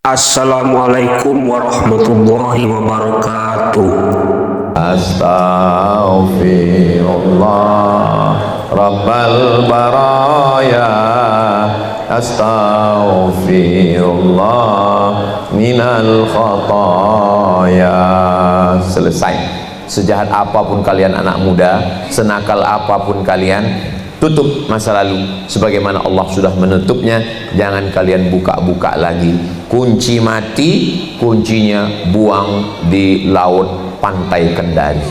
Assalamualaikum warahmatullahi wabarakatuh. Astaghfirullah Rabbal baraya, astaghfirullah minal khataya. Selesai. Sejahat apapun kalian anak muda, senakal apapun kalian, tutup masa lalu sebagaimana Allah sudah menutupnya. Jangan kalian buka-buka lagi. Kunci mati, kuncinya buang di laut pantai Kendari.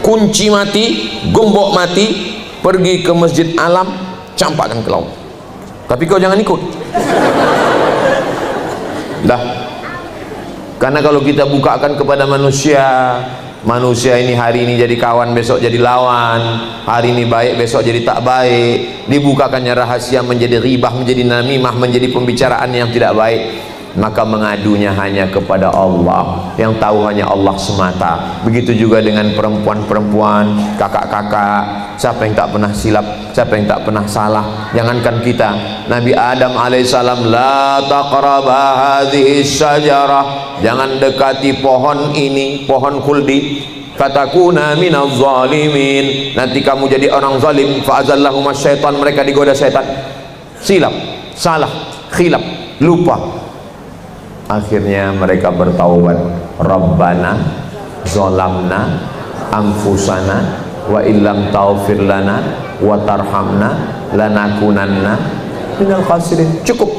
Kunci mati, gembok mati, pergi ke Masjid Alam, campakkan ke laut. Tapi kau jangan ikut. Dah. Karena kalau kita bukakan kepada manusia, manusia ini hari ini jadi kawan, besok jadi lawan, hari ini baik, besok jadi tak baik, dibukakannya rahasia menjadi ribah, menjadi namimah, menjadi pembicaraan yang tidak baik. Maka mengadunya hanya kepada Allah, yang tahu hanya Allah semata. Begitu juga dengan perempuan-perempuan, kakak-kakak, siapa yang tak pernah silap, siapa yang tak pernah salah. Jangankan kita, Nabi Adam alaihissalam, la taqraba hadhihi syajarah, jangan dekati pohon ini, pohon khuldi, fatakuna minaz zalimin, nanti kamu jadi orang zalim. Fa'azallahuma syaitan, mereka digoda syaitan, silap, salah, khilaf, lupa. Akhirnya mereka bertaubat, Rabbana zolamna anfusana wa illam taghfir lana wa tarhamna lanakunanna minal khasirin. Cukup,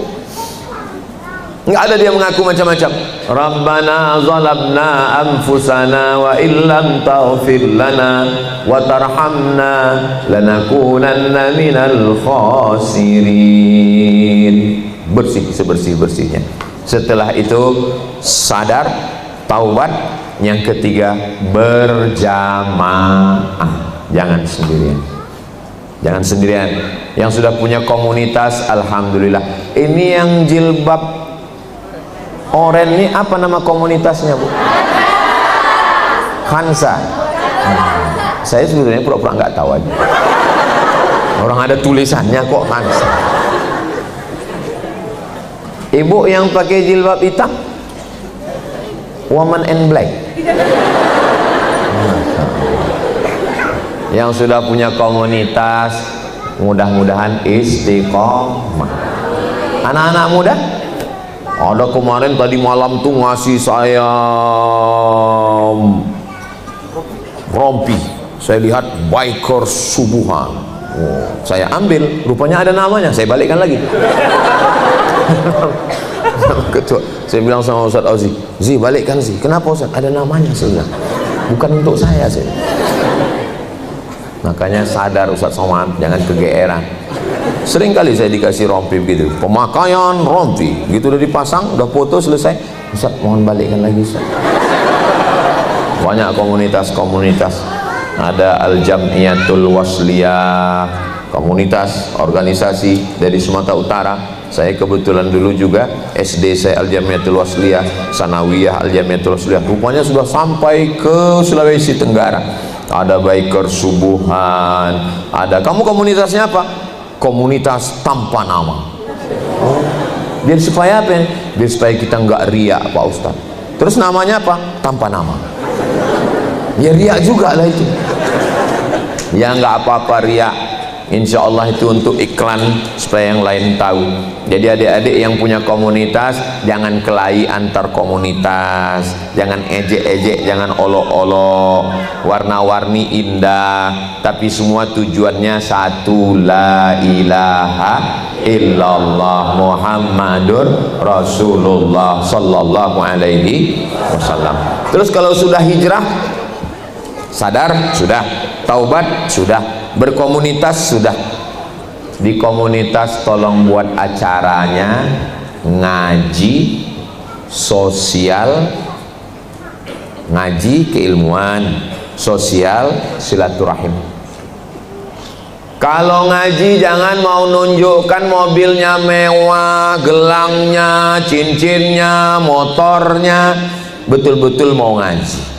nggak ada dia mengaku macam-macam. Rabbana zolamna anfusana wa illam taghfir lana wa tarhamna lanakunanna minal khasirin. Bersih sebersih-bersihnya. Setelah itu sadar, taubat. Yang ketiga, berjamaah. Jangan sendirian. Jangan sendirian. Yang sudah punya komunitas, alhamdulillah. Ini yang jilbab oren ini apa nama komunitasnya, Bu? Khansa. Saya sebetulnya pura-pura nggak tahu aja. Orang ada tulisannya kok Khansa. Ibu yang pakai jilbab hitam, woman in black. Yang sudah punya komunitas, mudah-mudahan istiqomah. Anak-anak muda, ada kemarin tadi malam tuh ngasih saya rompi. Saya lihat biker subuhan. Oh, saya ambil, rupanya ada namanya. Saya balikkan lagi. Ketua, saya bilang sama Ustaz Auzi, Zi balikkan Zi. Kenapa Ustaz? Ada namanya sudah. Bukan untuk saya sih. Makanya sadar Ustaz Somad, jangan kegeeran. Sering kali saya dikasih rompi begitu, pemakaian rompi, gitu udah dipasang, udah foto selesai. Ustaz mohon balikkan lagi Ustaz. Banyak komunitas-komunitas. Ada Al-Jam'iyatul Wasliyah, komunitas organisasi dari Sumatera Utara. Saya kebetulan dulu juga SD saya Al-Jamiatul Wasliyah, Sanawiyah Al-Jamiatul Wasliyah. Rupanya sudah sampai ke Sulawesi Tenggara. Ada biker subuhan, ada. Kamu komunitasnya apa? Komunitas tanpa nama. Biar supaya apa? Biar supaya kita nggak riak, Pak Ustaz. Terus namanya apa? Tanpa nama. Ya riak juga lah itu. Ya nggak apa-apa riak. Insya Allah itu untuk iklan supaya yang lain tahu. Jadi adik-adik yang punya komunitas, jangan kelahi antar komunitas, jangan ejek-ejek, jangan olok-olok. Warna-warni indah, tapi semua tujuannya satu, la ilaha illallah Muhammadur Rasulullah sallallahu alaihi wasallam. Terus kalau sudah hijrah, sadar sudah, taubat sudah, berkomunitas sudah. Di komunitas tolong buat acaranya ngaji sosial, ngaji keilmuan, sosial silaturahim. Kalau ngaji jangan mau nunjukkan mobilnya mewah, gelangnya, cincinnya, motornya. Betul-betul mau ngaji.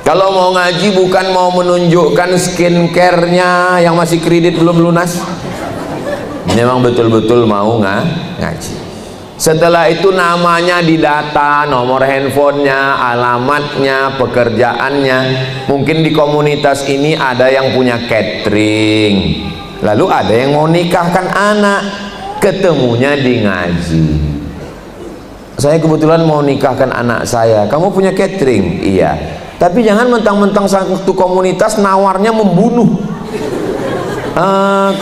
Kalau mau ngaji bukan mau menunjukkan skincare-nya yang masih kredit belum lunas. Memang betul-betul mau ngaji. Setelah itu namanya didata, nomor handphonenya, alamatnya, pekerjaannya. Mungkin di komunitas ini ada yang punya catering, lalu ada yang mau nikahkan anak, ketemunya di ngaji. Saya kebetulan mau nikahkan anak saya, kamu punya catering? Iya. Tapi jangan mentang-mentang satu komunitas nawarnya membunuh.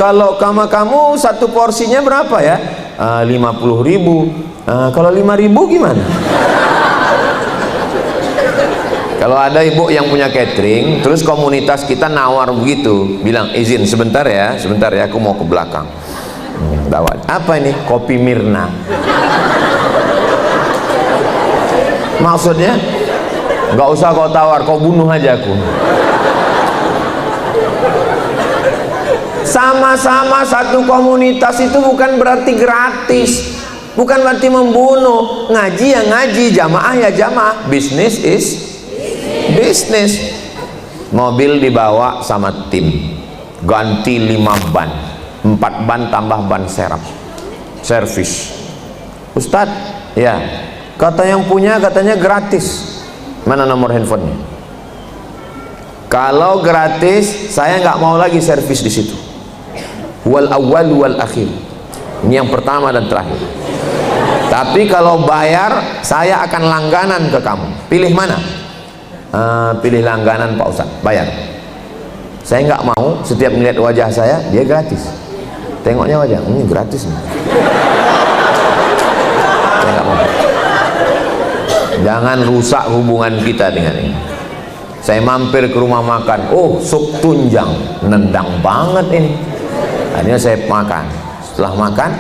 Kalau kamu satu porsinya berapa ya? 50.000. Kalau 5.000 gimana? Kalau ada ibu yang punya catering, terus komunitas kita nawar begitu, bilang izin sebentar ya, aku mau ke belakang. Dawat. Apa ini? Kopi Mirna. Maksudnya, nggak usah kau tawar, kau bunuh aja aku. Sama-sama satu komunitas itu bukan berarti gratis, bukan berarti membunuh. Ngaji ya ngaji, jamaah ya jamaah, bisnis is bisnis. Mobil dibawa sama tim, ganti 5 ban, 4 ban tambah ban serap, servis. Ustadz, ya kata yang punya katanya gratis. Mana nomor handphonenya? Kalau gratis, saya nggak mau lagi servis di situ. Wal awal wal akhir, ini yang pertama dan terakhir. Tapi kalau bayar, saya akan langganan ke kamu. Pilih mana? Pilih langganan Pak Ustadz, bayar. Saya nggak mau setiap melihat wajah saya dia gratis. Tengoknya wajah ini gratis nih. Saya nggak mau. Jangan rusak hubungan kita dengan ini. Saya mampir ke rumah makan, oh sup tunjang, nendang banget ini. Akhirnya saya makan. Setelah makan,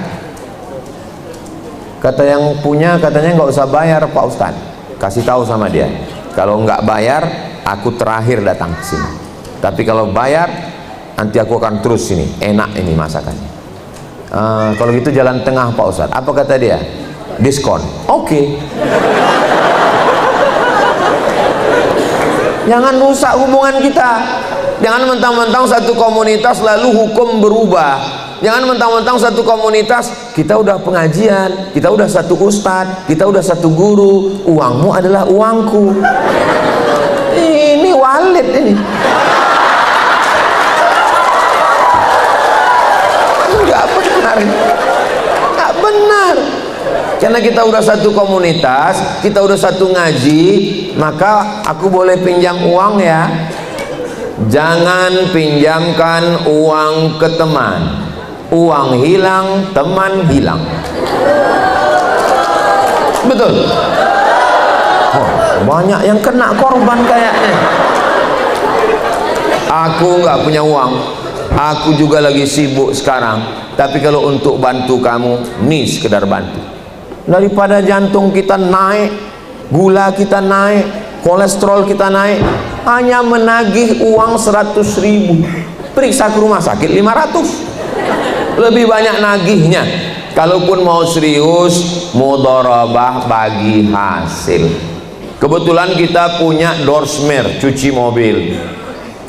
kata yang punya katanya nggak usah bayar Pak Ustadz. Kasih tahu sama dia, kalau nggak bayar aku terakhir datang ke sini. Tapi kalau bayar nanti aku akan terus sini. Enak ini masakannya. Kalau gitu jalan tengah Pak Ustadz. Apa kata dia? Diskon. Oke. Jangan rusak hubungan kita. Jangan mentang-mentang satu komunitas lalu hukum berubah. Jangan mentang-mentang satu komunitas kita udah pengajian, kita udah satu ustadz, kita udah satu guru, uangmu adalah uangku. Ini walid ini. Enggak benar. Enggak benar. Karena kita udah satu komunitas, kita udah satu ngaji, maka aku boleh pinjam uang ya. Jangan pinjamkan uang ke teman. Uang hilang, teman hilang. Betul. Oh, banyak yang kena korban kayaknya. Aku nggak punya uang. Aku juga lagi sibuk sekarang. Tapi kalau untuk bantu kamu, nih sekedar bantu. Daripada jantung kita naik, gula kita naik, kolesterol kita naik, hanya menagih uang 100.000, periksa ke rumah sakit 500, lebih banyak nagihnya. Kalaupun mau serius, mudharabah bagi hasil. Kebetulan kita punya Dorsmer cuci mobil.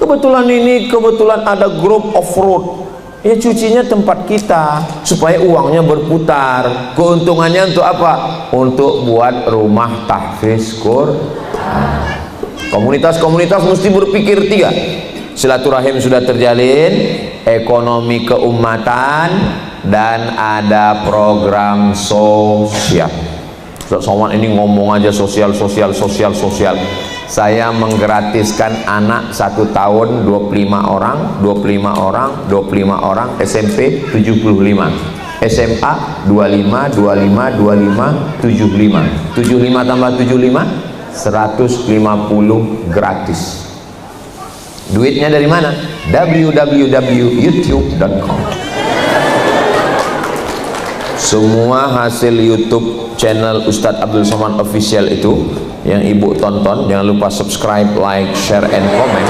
Kebetulan ada grup off-road, ya cucinya tempat kita supaya uangnya berputar. Keuntungannya untuk apa? Untuk buat rumah tahfiz Quran. Komunitas-komunitas mesti berpikir 3. Silaturahim sudah terjalin, ekonomi keumatan, dan ada program sosial. Soal ini ngomong aja sosial. Saya menggratiskan anak 1 tahun 25 orang, SMP 75, SMA 25, 75 tambah 75 150 gratis. Duitnya dari mana? www.youtube.com. Semua hasil YouTube channel Ustadz Abdul Somad Official itu yang ibu tonton, jangan lupa subscribe, like, share, and comment.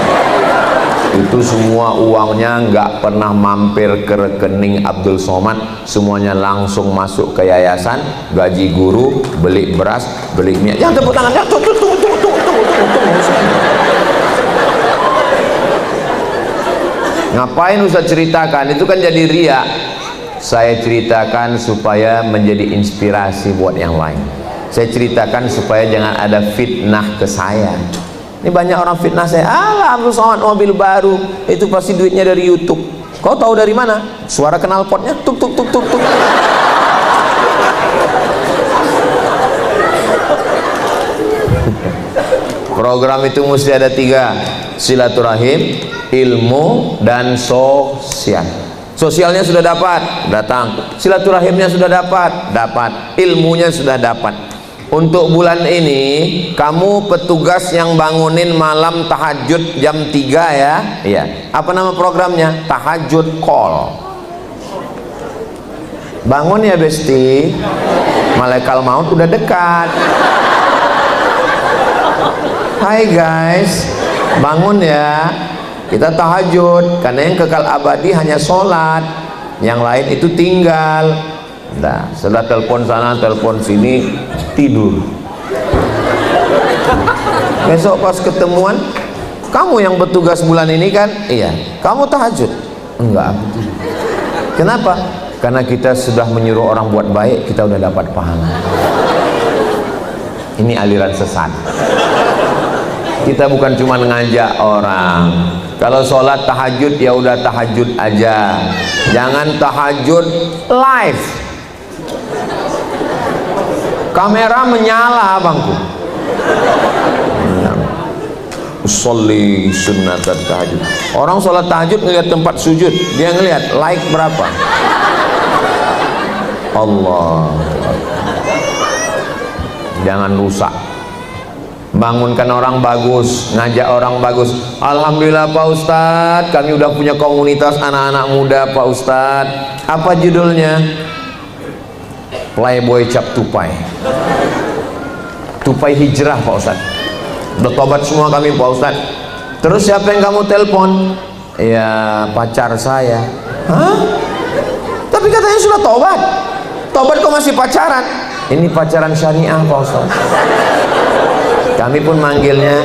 Itu semua uangnya nggak pernah mampir ke rekening Abdul Somad, semuanya langsung masuk ke yayasan, gaji guru, beli beras, beli minyak. Yang tepuk tangan, ya, tunggu. Ngapain Ustaz ceritakan? Itu kan jadi riak. Saya ceritakan supaya menjadi inspirasi buat yang lain. Saya ceritakan supaya jangan ada fitnah ke saya. Ini banyak orang fitnah saya, alah Abdul Somad mobil baru, itu pasti duitnya dari YouTube. Kau tahu dari mana? Suara knalpotnya tuk tuk tuk tuk tuk. Program itu mesti ada 3: silaturahim, ilmu, dan sosial. Sosialnya sudah dapat, datang. Silaturahimnya sudah dapat, ilmunya sudah dapat. Untuk bulan ini kamu petugas yang bangunin malam tahajud jam 3 ya. Iya. Apa nama programnya? Tahajud call. Bangun ya Besti. Malaikat maut udah dekat. Hai guys, bangun ya. Kita tahajud, karena yang kekal abadi hanya sholat, yang lain itu tinggal. Nah, setelah telepon sana, telepon sini, tidur. Besok pas ketemuan, kamu yang bertugas bulan ini kan? Iya. Kamu tahajud? Enggak. Kenapa? Karena kita sudah menyuruh orang buat baik, kita udah dapat pahala. Ini aliran sesat. Kita bukan cuma ngajak orang. Kalau sholat tahajud ya udah tahajud aja, jangan tahajud live. Kamera menyala abangku. Sholli sunnatat tahajud. Orang sholat tahajud ngelihat tempat sujud, dia ngelihat like berapa. Allah. Jangan rusak. Bangunkan orang bagus, ngajak orang bagus. Alhamdulillah Pak Ustadz, kami udah punya komunitas anak-anak muda Pak Ustadz. Apa judulnya? Playboy Cap Tupai. Tupai hijrah Pak Ustadz. Udah tobat semua kami Pak Ustadz. Terus siapa yang kamu telepon? Ya pacar saya. Hah? Tapi katanya sudah tobat. Tobat kok masih pacaran? Ini pacaran syariah Pak Ustadz. Kami pun manggilnya,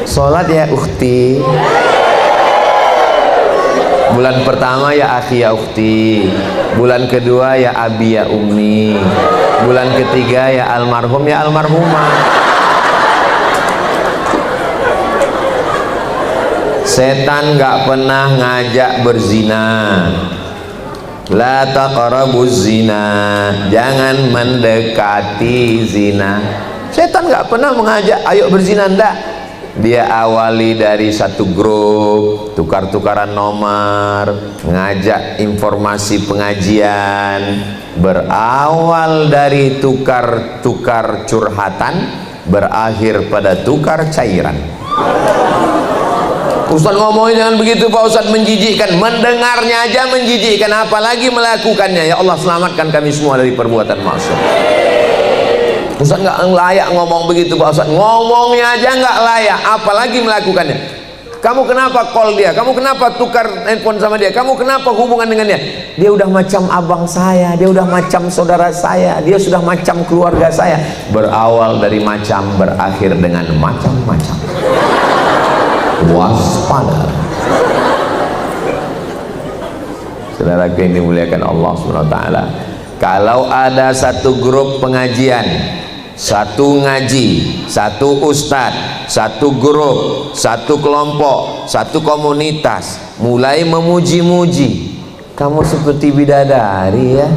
sholat ya ukhti. Bulan pertama ya akhi ya ukhti, bulan kedua ya abi ya ummi, bulan ketiga ya almarhum ya almarhumah. Setan gak pernah ngajak berzina. La taqrabuz zina, jangan mendekati zina. Setan gak pernah mengajak ayo berzina, enggak. Dia awali dari satu grup, tukar-tukaran nomor, ngajak informasi pengajian, berawal dari tukar-tukar curhatan, berakhir pada tukar cairan. Ustaz ngomongin jangan begitu Pak Ustaz, menjijikkan. Mendengarnya aja menjijikkan, apalagi melakukannya. Ya Allah selamatkan kami semua dari perbuatan maksiat. Ustaz nggak layak ngomong begitu Pak Ustaz, ngomongnya aja nggak layak, apalagi melakukannya. Kamu kenapa call dia? Kamu kenapa tukar handphone sama dia? Kamu kenapa hubungan dengan dia? Dia udah macam abang saya, dia udah macam saudara saya, dia sudah macam keluarga saya. Berawal dari macam, berakhir dengan macam-macam. Waspada. Saudara yang dimuliakan Allah SWT, kalau ada satu grup pengajian, satu ngaji, satu ustadz, satu grup, satu kelompok, satu komunitas mulai memuji-muji, kamu seperti bidadari ya.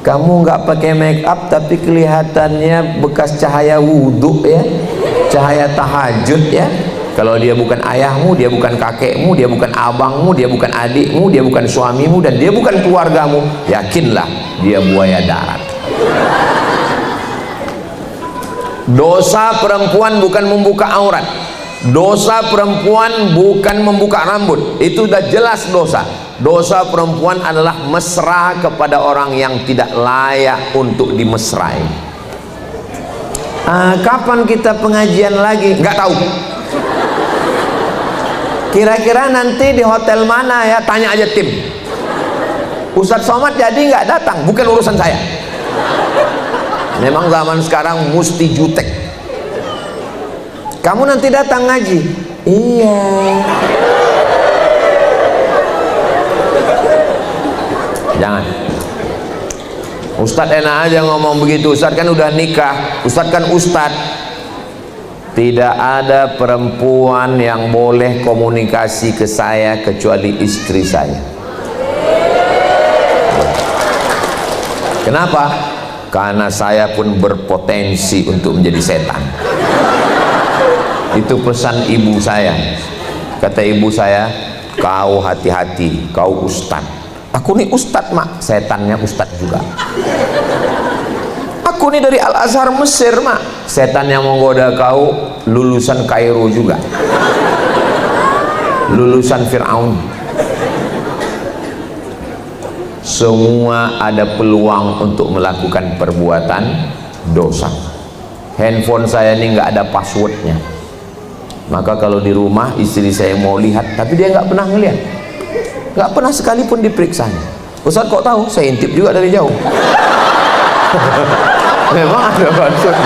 Kamu nggak pakai make up tapi kelihatannya bekas cahaya wudhu ya, cahaya tahajud ya. Kalau dia bukan ayahmu, dia bukan kakekmu, dia bukan abangmu, dia bukan adikmu, dia bukan suamimu, dan dia bukan keluargamu, yakinlah dia buaya darat. Dosa perempuan bukan membuka aurat, dosa perempuan bukan membuka rambut, itu sudah jelas dosa. Dosa perempuan adalah mesra kepada orang yang tidak layak untuk dimesrai. Kapan kita pengajian lagi? Nggak tahu. Kira-kira nanti di hotel mana ya? Tanya aja tim. Ustadz Somad jadi nggak datang? Bukan urusan saya. Memang zaman sekarang mesti jutek. Kamu nanti datang ngaji? Iya. Jangan. Ustadz enak aja ngomong begitu. Ustadz kan udah nikah, Ustadz kan ustadz. Tidak ada perempuan yang boleh komunikasi ke saya kecuali istri saya. Kenapa? Karena saya pun berpotensi untuk menjadi setan. Itu pesan ibu saya. Kata ibu saya, kau hati-hati, kau ustadz. Aku nih ustadz mak, setannya ustadz juga. Aku nih dari Al-Azhar Mesir mak, setan yang menggoda kau lulusan Kairo juga, lulusan Fir'aun. Semua ada peluang untuk melakukan perbuatan dosa. Handphone saya ini nggak ada passwordnya, maka kalau di rumah istri saya mau lihat, tapi dia nggak pernah ngelihat, nggak pernah sekalipun diperiksanya. Ustaz kok tahu? Saya intip juga dari jauh. Memang ada password,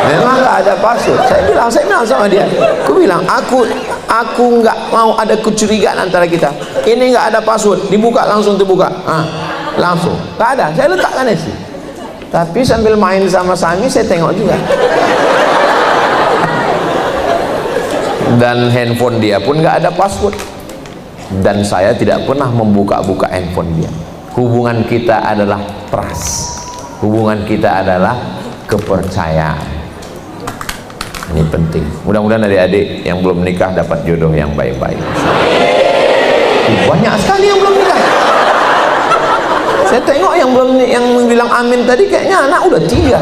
memang nggak ada password. Saya bilang sama dia, aku bilang aku nggak mau ada kecurigaan antara kita. Ini nggak ada password, dibuka langsung terbuka, langsung nggak ada. Saya letakkan sih, tapi sambil main sama Sami saya tengok juga. Dan handphone dia pun nggak ada password, dan saya tidak pernah membuka-buka handphone dia. Hubungan kita adalah trust, hubungan kita adalah kepercayaan. Ini penting. Mudah-mudahan adik-adik yang belum nikah dapat jodoh yang baik-baik. Banyak sekali yang belum nikah. Saya tengok yang belum, yang bilang amin tadi kayaknya anak udah 3.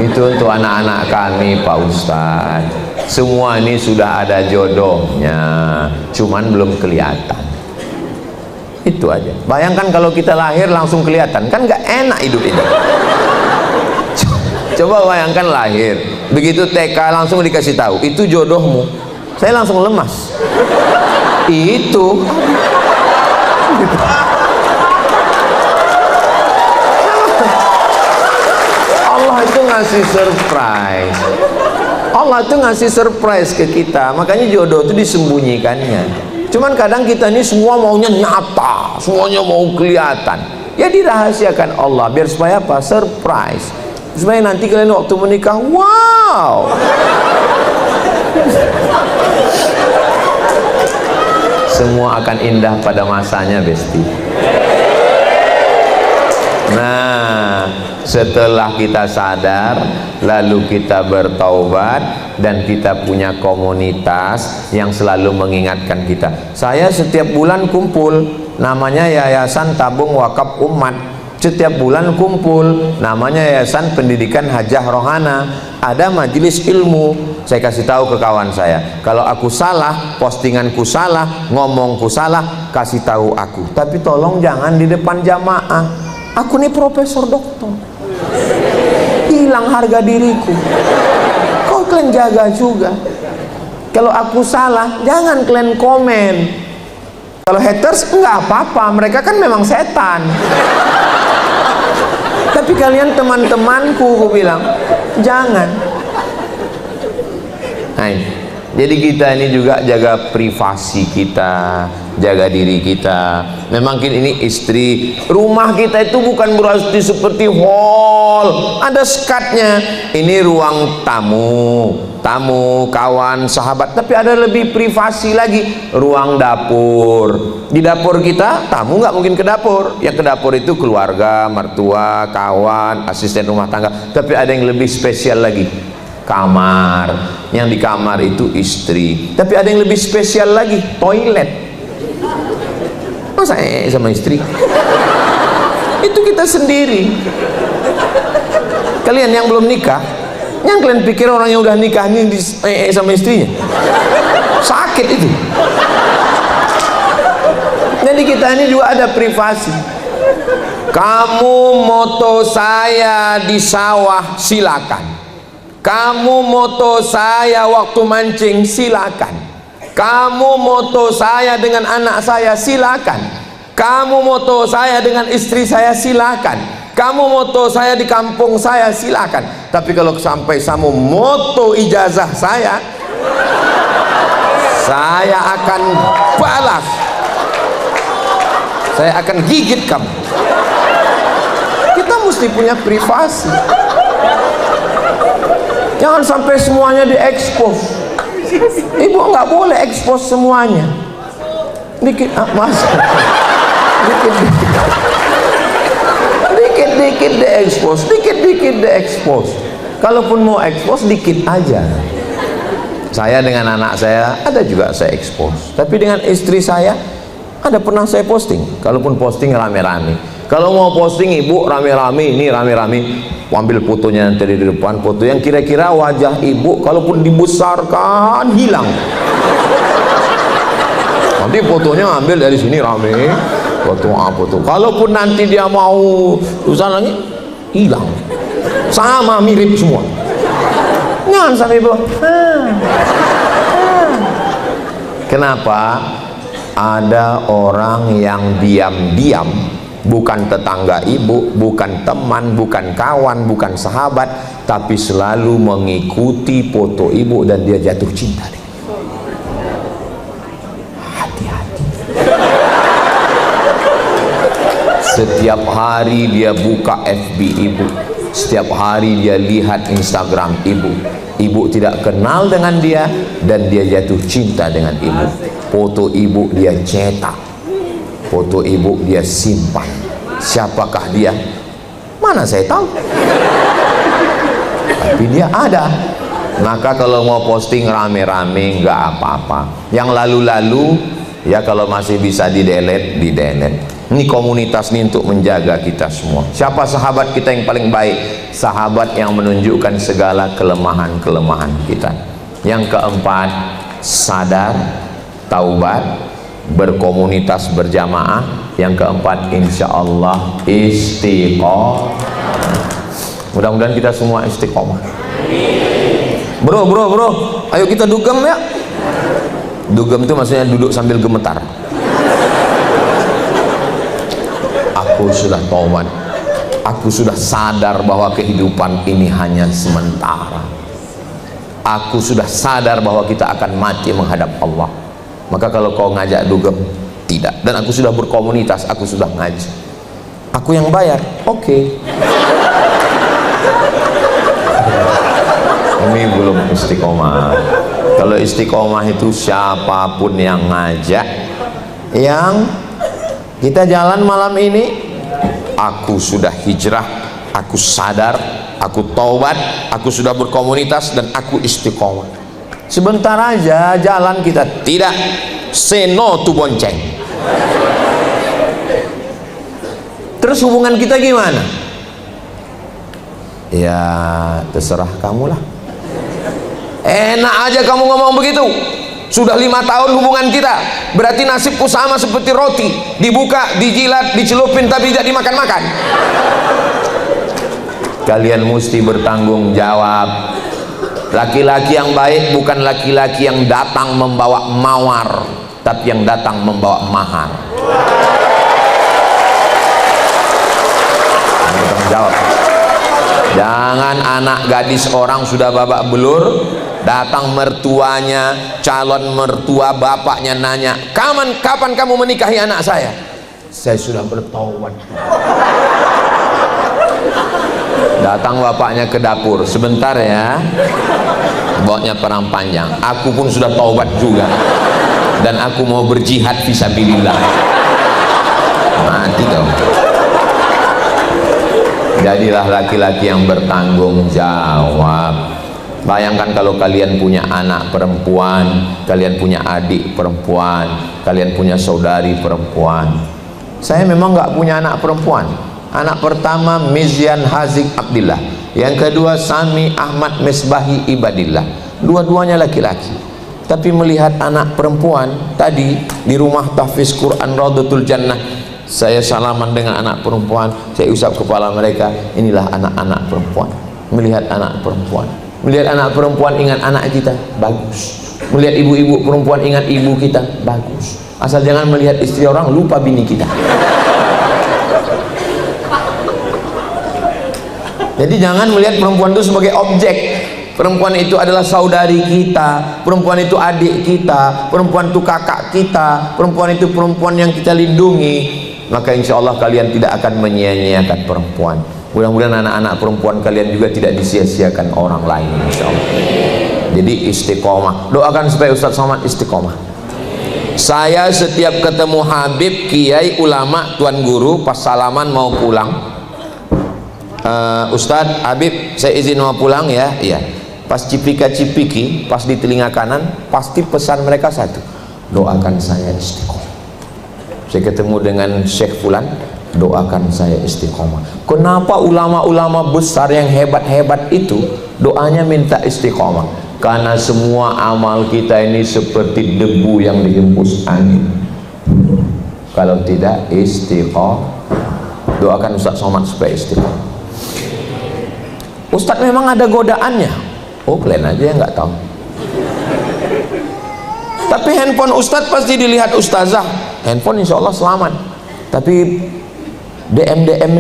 Itu untuk anak-anak kami Pak Ustadz. Semua ini sudah ada jodohnya, cuman belum kelihatan. Itu aja. Bayangkan kalau kita lahir langsung kelihatan, kan nggak enak hidup ini. Coba bayangkan lahir, begitu TK langsung dikasih tahu, itu jodohmu. Saya langsung lemas. Itu. Allah itu ngasih surprise. Allah itu ngasih surprise ke kita, makanya jodoh itu disembunyikannya. Cuman kadang kita ini semua maunya nyata, semuanya mau kelihatan. Ya dirahasiakan Allah, biar supaya apa? Surprise. Supaya nanti kalian waktu menikah, wow. Semua akan indah pada masanya, Besti. Nah, setelah kita sadar, lalu kita bertaubat, dan kita punya komunitas yang selalu mengingatkan kita. Saya setiap bulan kumpul, namanya Yayasan Tabung Wakaf Umat. Setiap bulan kumpul, namanya Yayasan Pendidikan Hajah Rohana. Ada majelis ilmu. Saya kasih tahu ke kawan saya, kalau aku salah, postinganku salah, ngomongku salah, kasih tahu aku. Tapi tolong jangan di depan jamaah. Aku nih profesor doktor, hilang harga diriku. Kau kalian jaga juga. Kalau aku salah, jangan kalian komen. Kalau haters enggak apa-apa, mereka kan memang setan. Tapi kalian teman-temanku, aku bilang jangan. Nah, jadi kita ini juga jaga privasi kita, jaga diri kita. Memang ini istri, rumah kita itu bukan berarti seperti hall, ada sekatnya. Ini ruang tamu, kawan, sahabat, tapi ada lebih privasi lagi, ruang dapur. Di dapur kita, tamu nggak mungkin ke dapur. Yang ke dapur itu keluarga, mertua, kawan, asisten rumah tangga. Tapi ada yang lebih spesial lagi, kamar. Yang di kamar itu istri. Tapi ada yang lebih spesial lagi, toilet. Masa sama istri? Itu kita sendiri. Kalian yang belum nikah, yang kalian pikir orang yang udah nikah ini sama istrinya, sakit itu. Jadi kita ini juga ada privasi. Kamu moto saya di sawah, silakan. Kamu moto saya waktu mancing, silakan. Kamu moto saya dengan anak saya, silakan. Kamu moto saya dengan istri saya, silakan. Kamu moto saya di kampung saya, silakan. Tapi kalau sampai kamu moto ijazah saya akan balas. saya akan gigit kamu. Kita mesti punya privasi. Jangan sampai semuanya diekspos. Ibu nggak boleh ekspos semuanya. Dikit, mas. Dikit diekspos, dikit diekspos. Kalaupun mau ekspos dikit aja. Saya dengan anak saya ada juga saya ekspos, tapi dengan istri saya ada pernah saya posting. Kalaupun posting rame-rame, kalau mau posting ibu rame-rame, ini rame-rame, ambil fotonya nanti di depan, foto yang kira-kira wajah ibu kalaupun dibesarkan hilang. Nanti fotonya ambil dari sini rame, foto apa tuh. Kalaupun nanti dia mau susah lagi, hilang. Sama mirip semua. Jangan sampai ibu. Kenapa? Ada orang yang diam-diam, bukan tetangga ibu, bukan teman, bukan kawan, bukan sahabat, tapi selalu mengikuti foto ibu dan dia jatuh cinta. Hati-hati. Setiap hari dia buka FB ibu, setiap hari dia lihat Instagram ibu. Ibu tidak kenal dengan dia dan dia jatuh cinta dengan ibu. Foto ibu dia cetak, foto ibu dia simpan. Siapakah dia? Mana saya tahu, tapi dia ada. Maka kalau mau posting rame-rame nggak apa-apa. Yang lalu-lalu ya kalau masih bisa di-delete, di-delete. Ini komunitas ini untuk menjaga kita semua. Siapa sahabat kita yang paling baik? Sahabat yang menunjukkan segala kelemahan-kelemahan kita. Yang keempat, sadar, taubat, berkomunitas berjamaah. Yang keempat, insya Allah istiqomah. Mudah-mudahan kita semua istiqomah. Bro, ayo kita dugem ya. Dugem itu maksudnya duduk sambil gemetar. Aku sudah taubat, aku sudah sadar bahwa kehidupan ini hanya sementara. Aku sudah sadar bahwa kita akan mati menghadap Allah. Maka kalau kau ngajak dugem, tidak. Dan aku sudah berkomunitas, aku sudah ngaji. Aku yang bayar, oke. Ini belum istiqomah. Kalau istiqomah itu siapapun yang ngajak, yang kita jalan malam ini, aku sudah hijrah, aku sadar, aku taubat, aku sudah berkomunitas dan aku istiqomah. Sebentar aja jalan kita, tidak say no to bonceng. Terus hubungan kita gimana? Ya terserah kamu lah. Enak aja kamu ngomong begitu. Sudah 5 tahun hubungan kita, berarti nasibku sama seperti roti, dibuka, dijilat, dicelupin tapi tidak dimakan-makan. Kalian mesti bertanggung jawab. Laki-laki yang baik bukan laki-laki yang datang membawa mawar, tapi yang datang membawa mahar. Bertanggung jawab. Jangan anak gadis orang sudah babak belur, datang mertuanya, calon mertua bapaknya nanya, kapan kamu menikahi anak saya? Saya sudah bertaubat. Datang bapaknya ke dapur, sebentar ya, bawanya perang panjang. Aku pun sudah taubat juga, dan aku mau berjihad fisabilillah. Mati kau. Jadilah laki-laki yang bertanggung jawab. Bayangkan kalau kalian punya anak perempuan, kalian punya adik perempuan, kalian punya saudari perempuan. Saya memang nggak punya anak perempuan. Anak pertama Mizyan Hazik Abdillah, yang kedua Sami Ahmad Misbahi Ibadillah. Dua-duanya laki-laki. Tapi melihat anak perempuan tadi di rumah tahfiz Quran Raudatul Jannah, saya salaman dengan anak perempuan, saya usap kepala mereka. Inilah anak-anak perempuan. Melihat anak perempuan, melihat anak perempuan ingat anak kita, bagus. Melihat ibu-ibu perempuan ingat ibu kita, bagus. Asal jangan melihat istri orang lupa bini kita. Jadi jangan melihat perempuan itu sebagai objek. Perempuan itu adalah saudari kita, perempuan itu adik kita, perempuan itu kakak kita, perempuan itu perempuan yang kita lindungi. maka insya Allah kalian tidak akan menyia-nyiakan perempuan. Mudah-mudahan anak-anak perempuan kalian juga tidak disia-siakan orang lain, insya Allah. Jadi istiqomah. Doakan supaya Ustadz Somad istiqomah. Saya setiap ketemu Habib, kiai, ulama, tuan guru, pas salaman mau pulang, Ustadz, Habib, saya izin mau pulang ya. Iya. Pas cipika-cipiki, pas di telinga kanan, pasti pesan mereka satu, doakan saya istiqomah. Saya ketemu dengan Syekh Fulan, doakan saya istiqomah. Kenapa ulama-ulama besar yang hebat-hebat itu doanya minta istiqomah? Karena semua amal kita ini seperti debu yang dihembus angin. Kalau tidak istiqomah, doakan Ustadz Somad supaya istiqomah. Ustadz memang ada godaannya. Oh, kalian aja yang nggak tahu. Tapi handphone Ustadz pasti dilihat ustazah. Handphone insya Allah selamat. Tapi DM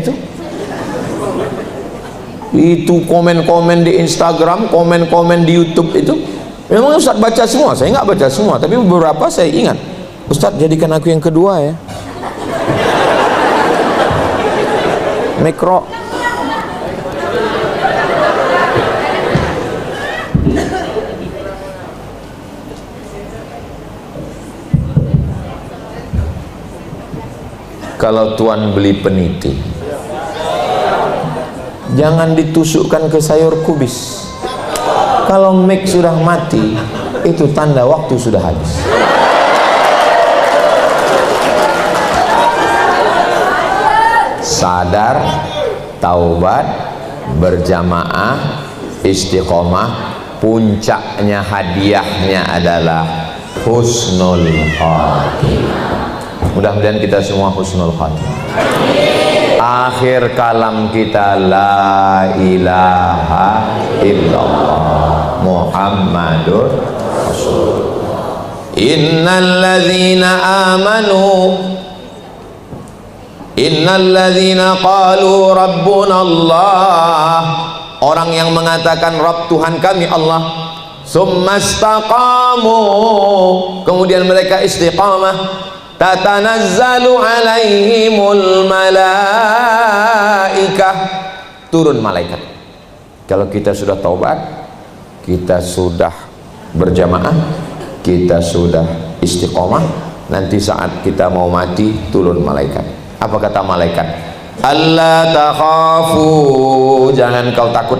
itu komen-komen di Instagram, komen-komen di YouTube itu memang Ustadz baca semua. Saya nggak baca semua, tapi beberapa saya ingat. Ustadz, jadikan aku yang kedua ya. Mikro. Kalau tuan beli peniti, jangan ditusukkan ke sayur kubis. Kalau mic sudah mati, itu tanda waktu sudah habis. Sadar, taubat, berjamaah, istiqomah. Puncaknya, hadiahnya adalah husnul khatimah. Mudah-mudahan kita semua husnul khatimah. Akhir kalam kita la ilaha illallah Muhammadur Rasulullah. Innalladzina qalu rabbuna Allah, orang yang mengatakan Rabb Tuhan kami Allah, summa istaqamu, kemudian mereka istiqamah, tatanazzalu alaihimul malaikah, turun malaikat. Kalau kita sudah taubat, kita sudah berjamaah, kita sudah istiqomah, nanti saat kita mau mati turun malaikat. Apa kata malaikat? Allah takhafu, jangan kau takut,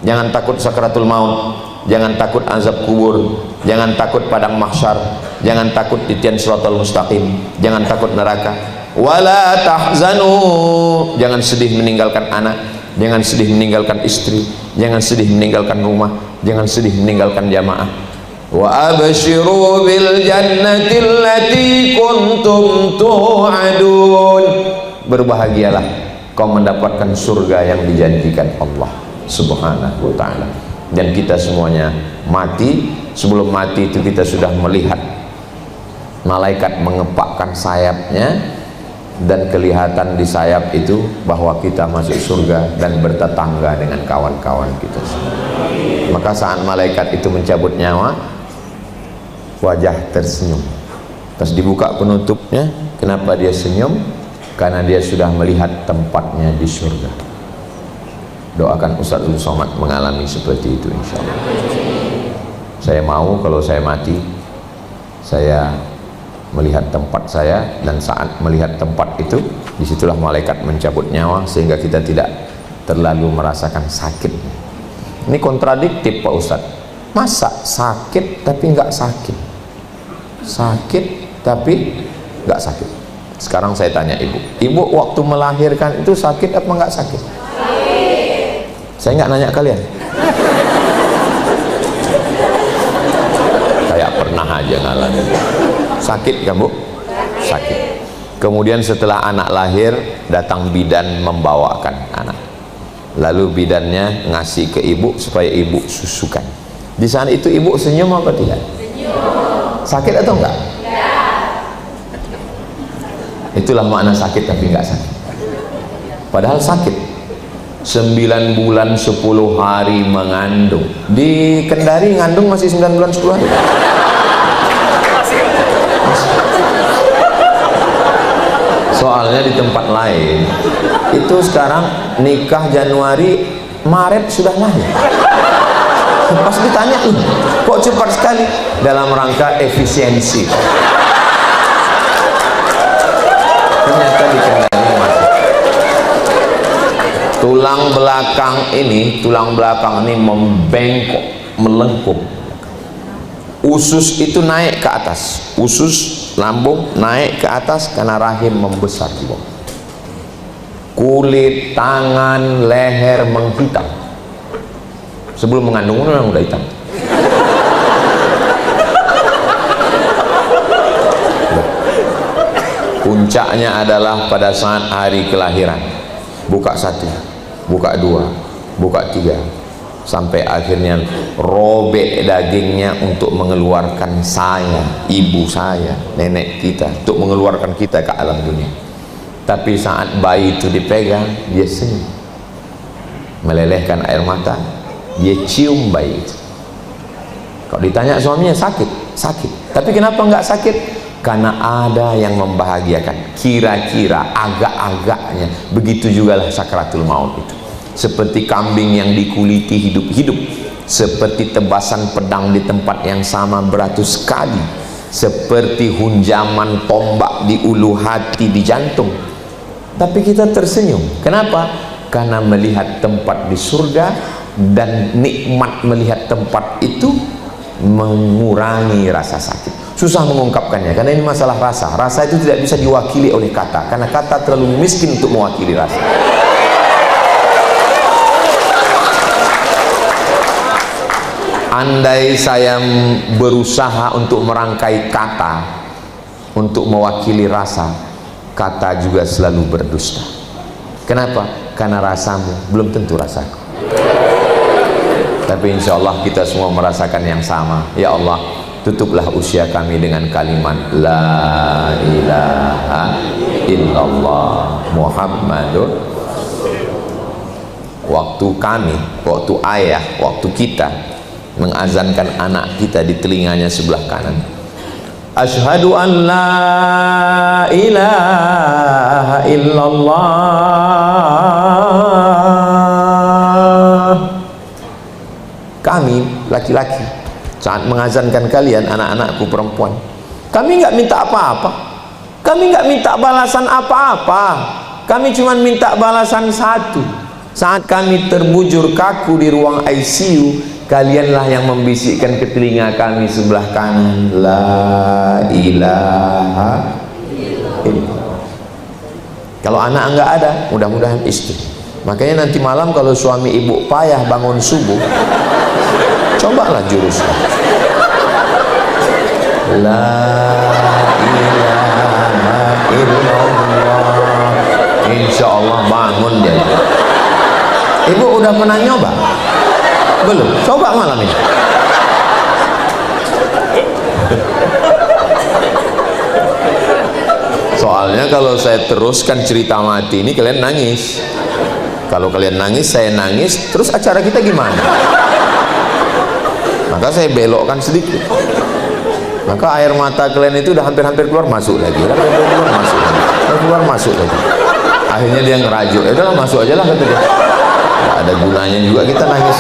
jangan takut sakratul maut, jangan takut azab kubur, jangan takut padang mahsyar, jangan takut titian siratal mustaqim, jangan takut neraka. Wala tahzanu, jangan sedih meninggalkan anak, jangan sedih meninggalkan istri, jangan sedih meninggalkan rumah, jangan sedih meninggalkan jamaah. Wa abshiru bil jannati allati kuntum tu'adun, berbahagialah kau mendapatkan surga yang dijanjikan Allah Subhanahu wa ta'ala. Dan kita semuanya mati, sebelum mati itu kita sudah melihat malaikat mengepakkan sayapnya, dan kelihatan di sayap itu bahwa kita masuk surga dan bertetangga dengan kawan-kawan kita semua. Maka saat malaikat itu mencabut nyawa, wajah tersenyum. Pas dibuka penutupnya, kenapa dia senyum? Karena dia sudah melihat tempatnya di surga. Doakan Ustadz Somad mengalami seperti itu insya Allah. Saya mau kalau saya mati, saya melihat tempat saya, dan saat melihat tempat itu, disitulah malaikat mencabut nyawa, sehingga kita tidak terlalu merasakan sakit. Ini kontradiktif Pak Ustadz. Masa sakit tapi nggak sakit, sakit tapi nggak sakit? Sekarang saya tanya ibu waktu melahirkan itu sakit apa nggak sakit? Saya nggak nanya kalian. Kayak pernah aja ngalamin. Sakit kan Bu? Sakit. Kemudian setelah anak lahir, datang bidan membawakan anak. Lalu bidannya ngasih ke ibu supaya ibu susukan. Di saat itu ibu senyum apa tidak? Senyum. Sakit atau enggak? Itulah makna sakit tapi enggak sakit. Padahal sakit. 9 bulan 10 hari mengandung. Di Kendari ngandung masih 9 bulan 10 hari. Soalnya di tempat lain itu sekarang nikah Januari, Maret sudah lahir. Pas ditanya, kok cepat sekali? Dalam rangka efisiensi. Ternyata dikendali masih. Tulang belakang ini membengkok, melengkung. Usus itu naik ke atas, usus lambung naik ke atas karena rahim membesar di bawah. Kulit tangan, leher menghitam. Sebelum mengandung memang udah hitam. Puncaknya adalah pada saat hari kelahiran. Buka 1, buka 2, buka 3, sampai akhirnya robek dagingnya untuk mengeluarkan saya, ibu saya, nenek kita, untuk mengeluarkan kita ke alam dunia. Tapi saat bayi itu dipegang, dia senyum, melelehkan air mata, dia cium bayi itu. Kalau ditanya suaminya, sakit. Tapi kenapa enggak sakit? Karena ada yang membahagiakan. Kira-kira, agak-agaknya, begitu jugalah sakratul maut itu. Seperti kambing yang dikuliti hidup-hidup, seperti tebasan pedang di tempat yang sama beratus kali, seperti hunjaman tombak di ulu hati, di jantung. Tapi kita tersenyum. Kenapa? Karena melihat tempat di surga, dan nikmat melihat tempat itu mengurangi rasa sakit. Susah mengungkapkannya karena ini masalah rasa. Rasa itu tidak bisa diwakili oleh kata, karena kata terlalu miskin untuk mewakili rasa. Andai saya berusaha untuk merangkai kata untuk mewakili rasa, kata juga selalu berdusta. Kenapa? Karena rasamu belum tentu rasaku. Tapi insya Allah kita semua merasakan yang sama. Ya Allah, tutuplah usia kami dengan kalimat La ilaha illallah Muhammadur. Waktu kami, waktu ayah, waktu kita mengazankan anak kita di telinganya sebelah kanan, Asyhadu an la ilaha illallah. Kami laki-laki saat mengazankan kalian, anak-anakku perempuan, kami nggak minta apa-apa, kami nggak minta balasan apa-apa, kami cuma minta balasan satu. Saat kami terbujur kaku di ruang ICU, kalianlah yang membisikkan ke telinga kami sebelah kanan, La ilaha illallah. Kalau anak nggak ada, mudah-mudahan istri. Makanya nanti malam kalau suami ibu payah bangun subuh, cobalah jurusnya La ilaha illallah. Insya Allah bangun dia. Ibu udah pernah nyoba? Belum? Coba malam ini. Soalnya kalau saya teruskan cerita mati ini, kalian nangis. Kalau kalian nangis, saya nangis, terus acara kita gimana? Maka saya belokkan sedikit. Maka air mata kalian itu udah hampir-hampir keluar, masuk lagi. Keluar masuk lagi. Akhirnya dia ngerajuk, ya udahlah masuk aja lah, kata dia. Nggak ada gunanya juga kita nangis.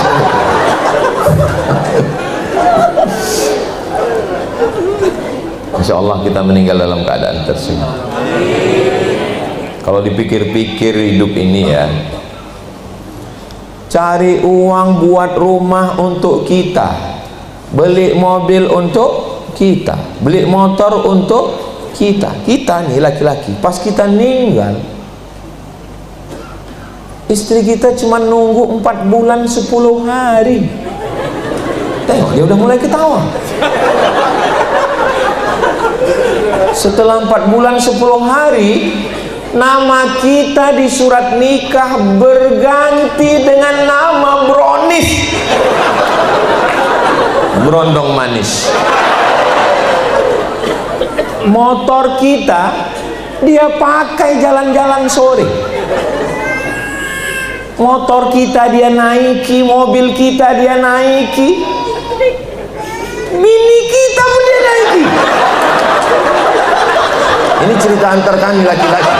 Insya Allah kita meninggal dalam keadaan tersenyum. Kalau dipikir-pikir hidup ini ya, cari uang buat rumah untuk kita, beli mobil untuk kita, beli motor untuk kita. Kita nih laki-laki, pas kita meninggal, istri kita cuma nunggu 4 bulan 10 hari. Tengok, dia udah mulai ketawa. Setelah 4 bulan 10 hari, nama kita di surat nikah berganti dengan nama Bronis, berondong manis. Motor kita dia pakai jalan-jalan sore. Motor kita dia naiki, mobil kita dia naiki, mini kita pun dia naiki. Ini cerita antar kami laki-laki.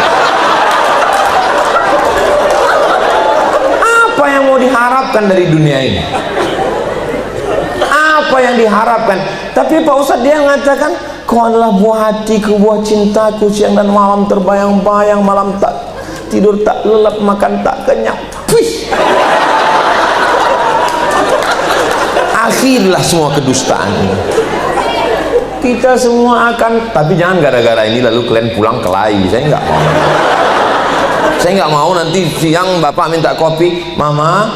Apa yang mau diharapkan dari dunia ini? Apa yang diharapkan? Tapi Pak Ustadz dia mengatakan, kau adalah buah hatiku, buah cintaku, siang dan malam terbayang-bayang, malam tak tidur tak lelap, makan tak kenyang. Wih. Akhirlah semua kedustaan ini. Kita semua akan, tapi jangan gara-gara ini lalu kalian pulang kelahi. Saya nggak mau. Saya nggak mau nanti siang bapak minta kopi, mama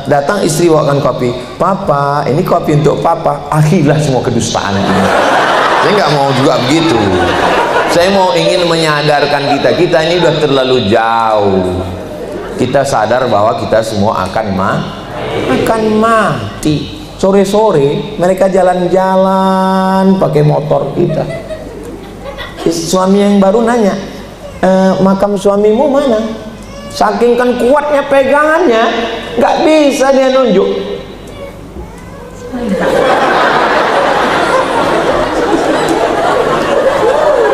datang istri bawakan kopi, papa ini kopi untuk papa. Akhirlah semua kedustaan ini. Saya nggak mau juga begitu. Saya mau ingin menyadarkan kita ini udah terlalu jauh. Kita sadar bahwa kita semua akan mati. Sore-sore mereka jalan-jalan pakai motor kita. Suami yang baru nanya, makam suamimu mana? Saking kan kuatnya pegangannya, nggak bisa dia nunjuk.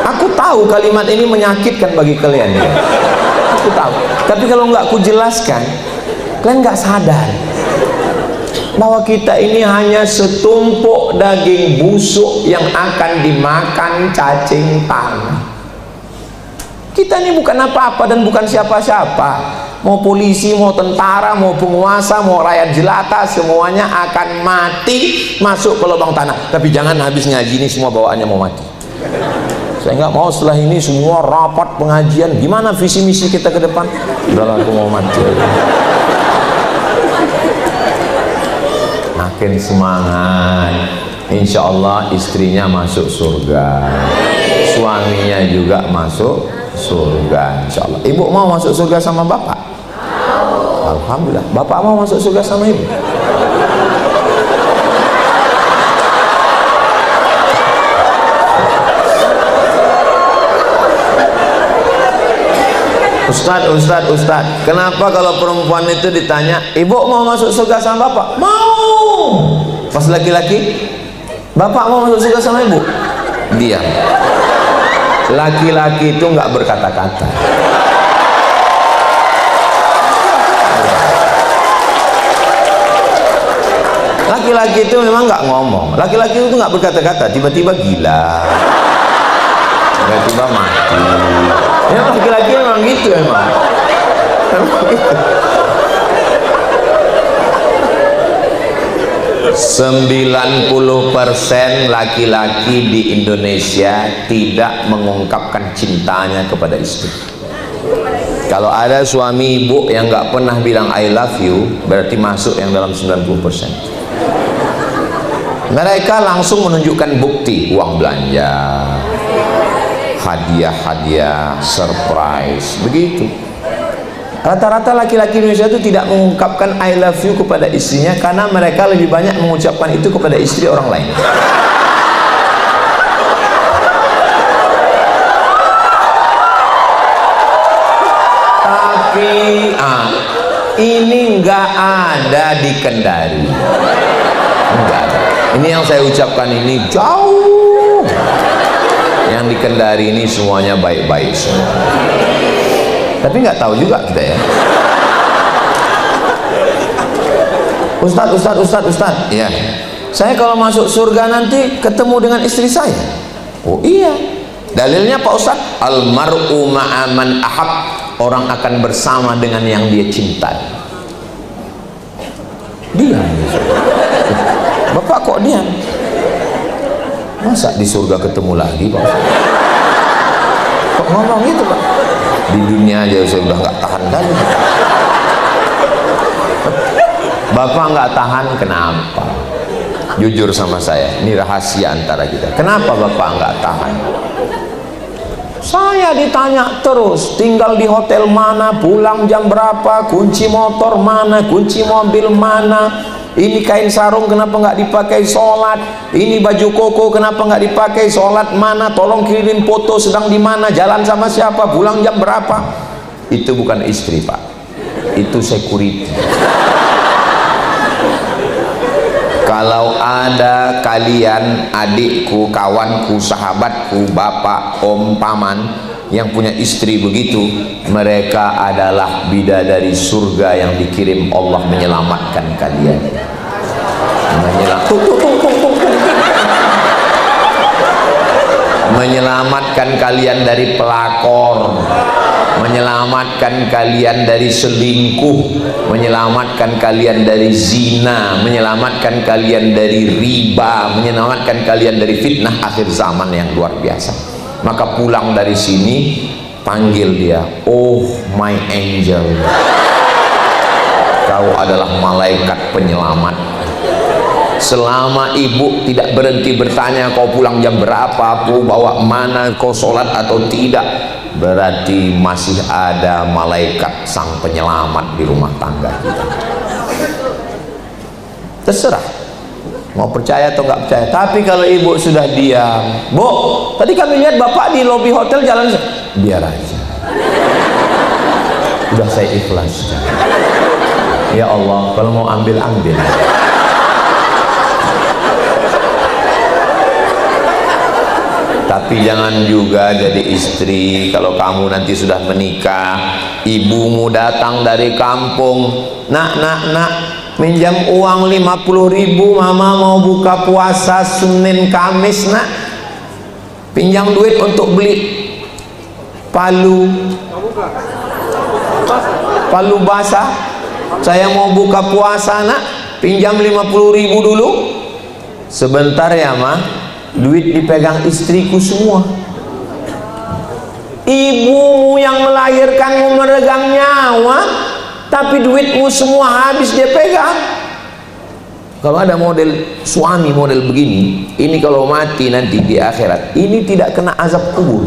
Aku tahu kalimat ini menyakitkan bagi kalian ya. Aku tahu. Tapi kalau nggak aku jelaskan, kalian nggak sadar bahwa kita ini hanya setumpuk daging busuk yang akan dimakan cacing tanah. Kita ini bukan apa-apa dan bukan siapa-siapa. Mau polisi, mau tentara, mau penguasa, mau rakyat jelata, semuanya akan mati masuk ke lubang tanah. Tapi jangan habis ngaji ini semua bawaannya mau mati. Saya nggak mau setelah ini semua rapat pengajian gimana visi misi kita ke depan. Udah aku mau mati. Makin semangat, insya Allah istrinya masuk surga, suaminya juga masuk surga, insya Allah. Ibu mau masuk surga sama bapak? Alhamdulillah. Bapak mau masuk surga sama ibu? Ustad, kenapa kalau perempuan itu ditanya, ibu mau masuk surga sama bapak? Mau. Pas laki-laki, bapak mau masuk surga sama ibu? Diam. Laki-laki itu nggak berkata-kata. Laki-laki itu memang nggak ngomong. Laki-laki itu nggak berkata-kata. Tiba-tiba gila, tiba-tiba mati. Ya laki-laki memang gitu emang. 90% laki-laki di Indonesia tidak mengungkapkan cintanya kepada istri. Kalau ada suami ibu yang nggak pernah bilang I love you, berarti masuk yang dalam 90%. Mereka langsung menunjukkan bukti, uang belanja, hadiah-hadiah, surprise, begitu. Rata-rata laki-laki Indonesia itu tidak mengungkapkan I love you kepada istrinya karena mereka lebih banyak mengucapkan itu kepada istri orang lain. Tapi ini nggak ada di Kendari. Enggak ada. Ini yang saya ucapkan ini jauh. Yang di Kendari ini semuanya baik-baik semua. Tapi nggak tahu juga kita ya. Ustadz. Ya. Saya kalau masuk surga nanti ketemu dengan istri saya. Oh iya. Dalilnya Pak Ustadz, almar'u ma'aman ahab, orang akan bersama dengan yang dia cintai. Diam. Bapak kok diam? Masa di surga ketemu lagi Pak Ustadz? Kok ngomong gitu Pak? Di dunia aja saya udah nggak tahan kali. Bapak nggak tahan kenapa? Jujur sama saya, ini rahasia antara kita. Kenapa Bapak nggak tahan? Saya ditanya terus, tinggal di hotel mana, pulang jam berapa, kunci motor mana, kunci mobil mana, ini kain sarung kenapa nggak dipakai sholat, ini baju koko kenapa nggak dipakai sholat mana, tolong kirim foto sedang di mana, jalan sama siapa, pulang jam berapa. Itu bukan istri Pak, itu security. Kalau ada kalian, adikku, kawanku, sahabatku, bapak, om, paman yang punya istri begitu, mereka adalah bidadari surga yang dikirim Allah menyelamatkan kalian. Menyelamatkan kalian dari pelakor, menyelamatkan kalian dari selingkuh, menyelamatkan kalian dari zina, menyelamatkan kalian dari riba, menyelamatkan kalian dari fitnah akhir zaman yang luar biasa. Maka pulang dari sini, panggil dia, oh my angel, kau adalah malaikat penyelamat. Selama ibu tidak berhenti bertanya kau pulang jam berapa, aku bawa mana, kau sholat atau tidak, berarti masih ada malaikat sang penyelamat di rumah tangga kita. Terserah mau percaya atau nggak percaya. Tapi kalau ibu sudah diam, Bu, tadi kami lihat bapak di lobi hotel jalan, biar aja, udah saya ikhlaskan. Ya Allah, kalau mau ambil. Tapi jangan juga jadi istri kalau kamu nanti sudah menikah, ibumu datang dari kampung, nak, minjam uang 50.000, mama mau buka puasa Senin Kamis, nak, pinjam duit untuk beli palu basah, saya mau buka puasa, nak, pinjam 50.000 dulu. Sebentar ya, Ma, duit dipegang istriku semua. Ibumu yang melahirkanmu meregang nyawa, tapi duitmu semua habis dia pegang. Kalau ada model suami model begini, ini kalau mati nanti di akhirat, ini tidak kena azab kubur.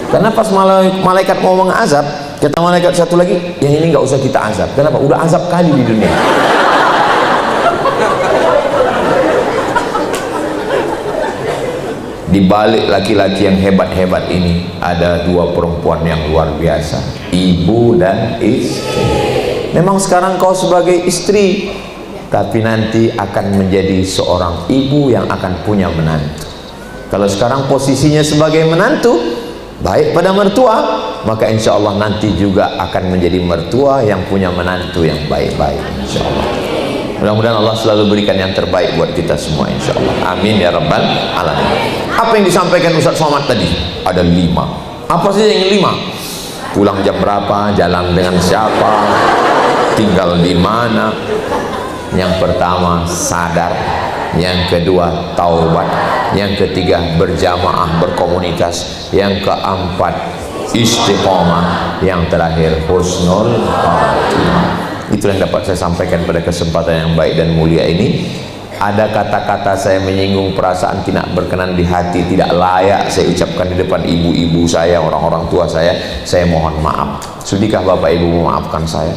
Karena pas malaikat mau mengazab, kata malaikat satu lagi, yang ini nggak usah kita azab. Kenapa? Udah azab kali di dunia. Di balik laki-laki yang hebat-hebat ini ada dua perempuan yang luar biasa, ibu dan istri. Memang sekarang kau sebagai istri, tapi nanti akan menjadi seorang ibu yang akan punya menantu. Kalau sekarang posisinya sebagai menantu, baik pada mertua, maka insya Allah nanti juga akan menjadi mertua yang punya menantu yang baik-baik, insya Allah. Mudah-mudahan Allah selalu berikan yang terbaik buat kita semua, insya Allah. Amin ya rabbal alamin. Apa yang disampaikan Ustaz Somad tadi? Ada 5. Apa sih yang 5? Pulang jam berapa, jalan dengan siapa, tinggal di mana. Yang pertama sadar, yang kedua taubat, yang ketiga berjamaah berkomunitas, yang keempat istiqomah, yang terakhir husnul khatimah. Itulah yang dapat saya sampaikan pada kesempatan yang baik dan mulia ini. Ada kata-kata saya menyinggung perasaan tidak berkenan di hati, tidak layak saya ucapkan di depan ibu-ibu saya, orang-orang tua saya mohon maaf. Sudikah Bapak Ibu memaafkan saya?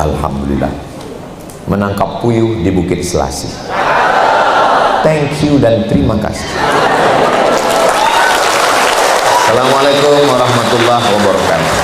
Alhamdulillah. Menangkap puyuh di Bukit Selasi. Thank you dan terima kasih. Assalamualaikum warahmatullahi wabarakatuh.